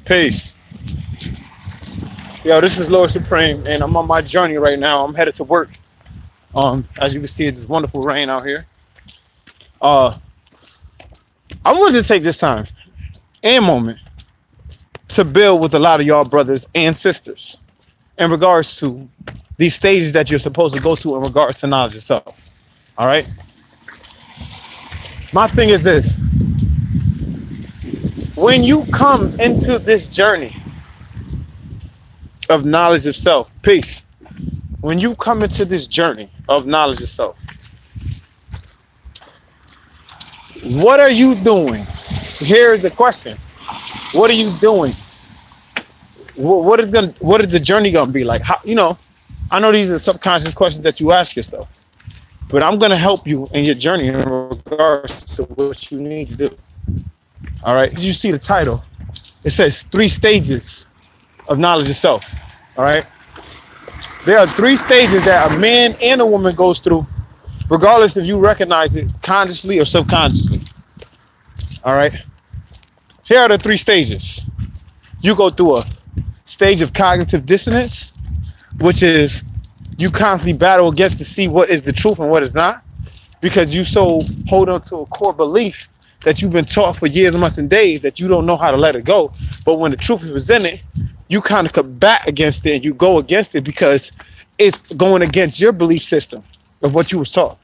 Peace. Yo, this is Lord Supreme, and I'm on my journey right now. I'm headed to work. As you can see, it's wonderful rain out here. I wanted to take this time and moment to build with a lot of y'all brothers and sisters in regards to these stages that you're supposed to go to in regards to knowledge itself. All right. My thing is this: when you come into this journey of knowledge of self, peace. When you come into this journey of knowledge of self, what are you doing? Here's the question: what are you doing? What is the journey gonna be like? How, I know these are subconscious questions that you ask yourself, but I'm gonna help you in your journey in regards to what you need to do. All right. You see the title? It says 3 stages of knowledge of self. All right. There are 3 stages that a man and a woman goes through, regardless if you recognize it consciously or subconsciously. All right. Here are the 3 stages. You go through a stage of cognitive dissonance, which is you constantly battle against to see what is the truth and what is not, because you so hold on to a core belief that you've been taught for years, months, and days that you don't know how to let it go. But when the truth is presented, you kind of combat against it and you go against it because it's going against your belief system of what you was taught.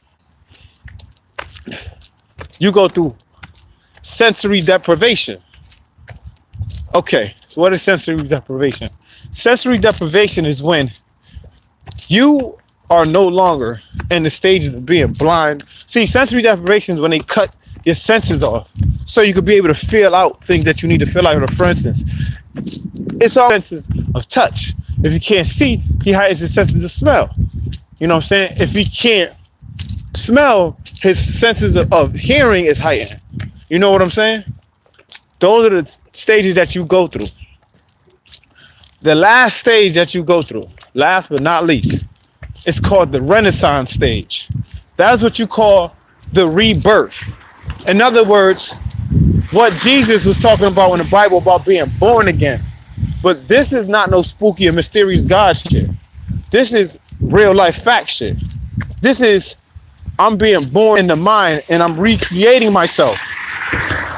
You go through sensory deprivation. Okay, so what is sensory deprivation? Sensory deprivation is when you are no longer in the stages of being blind. See, sensory deprivation is when they cut your senses off so you could be able to feel out things that you need to feel out. For instance, it's all senses of touch. If you can't see, he heightens his senses of smell. You know what I'm saying? If he can't smell, his senses of hearing is heightened. You know what I'm saying? Those are the stages that you go through. The last stage that you go through, last but not least, it's called the Renaissance stage. That's what you call the rebirth. In other words, what Jesus was talking about in the Bible about being born again. But this is not no spooky or mysterious God shit. This is real life fact shit. This is, I'm being born in the mind and I'm recreating myself.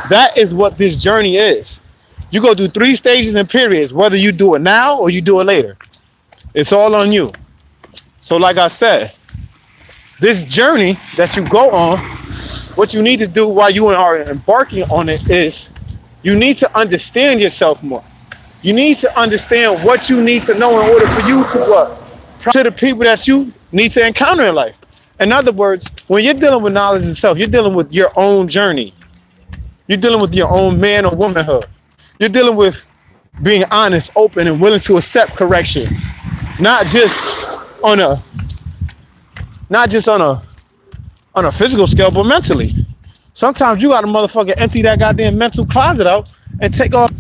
That is what this journey is. You go through 3 stages and periods, whether you do it now or you do it later. It's all on you. So like I said, this journey that you go on, what you need to do while you are embarking on it is you need to understand yourself more. You need to understand what you need to know in order for you to the people that you need to encounter in life. In other words, when you're dealing with knowledge of self, you're dealing with your own journey. You're dealing with your own man or womanhood. You're dealing with being honest, open, and willing to accept correction. Not just on a physical scale, but mentally. Sometimes you gotta motherfucker empty that goddamn mental closet out and take off.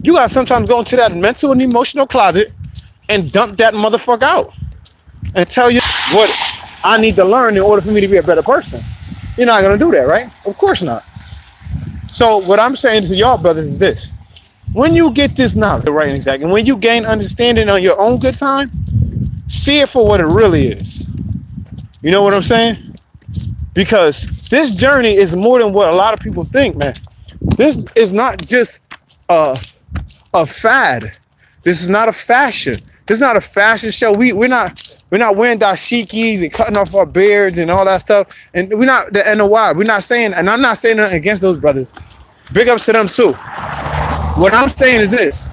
You gotta sometimes go into that mental and emotional closet and dump that motherfucker out and tell you what I need to learn in order for me to be a better person. You're not gonna do that, right? Of course not. So what I'm saying to y'all brothers is this: when you get this knowledge, right, exactly, and when you gain understanding on your own good time, see it for what it really is. You know what I'm saying? Because this journey is more than what a lot of people think, man. This is not just a fad. This is not a fashion. This is not a fashion show. We're not wearing dashikis and cutting off our beards and all that stuff. And we're not the NOI. We're not saying, and I'm not saying nothing against those brothers. Big ups to them too. What I'm saying is this: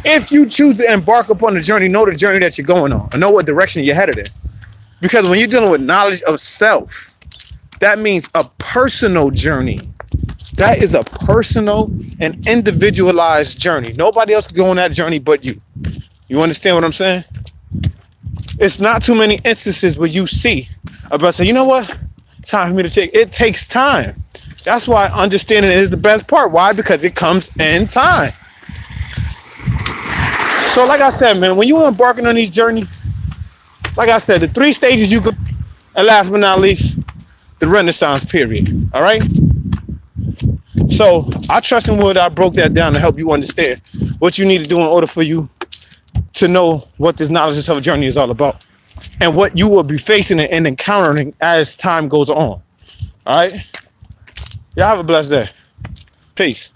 if you choose to embark upon the journey, know the journey that you're going on and know what direction you're headed in. Because when you're dealing with knowledge of self, that means a personal journey. That is a personal and individualized journey. Nobody else can go on that journey but you. You understand what I'm saying? It's not too many instances where you see about say, you know what? Time for me to take. It takes time. That's why understanding is the best part. Why? Because it comes in time. So like I said, man, when you're embarking on these journeys, like I said, the 3 stages you go, and last but not least, the Renaissance period. All right. So I trust in Wood. I broke that down to help you understand what you need to do in order for you to know what this knowledge and self journey is all about, and what you will be facing and encountering as time goes on. All right. Y'all have a blessed day. Peace.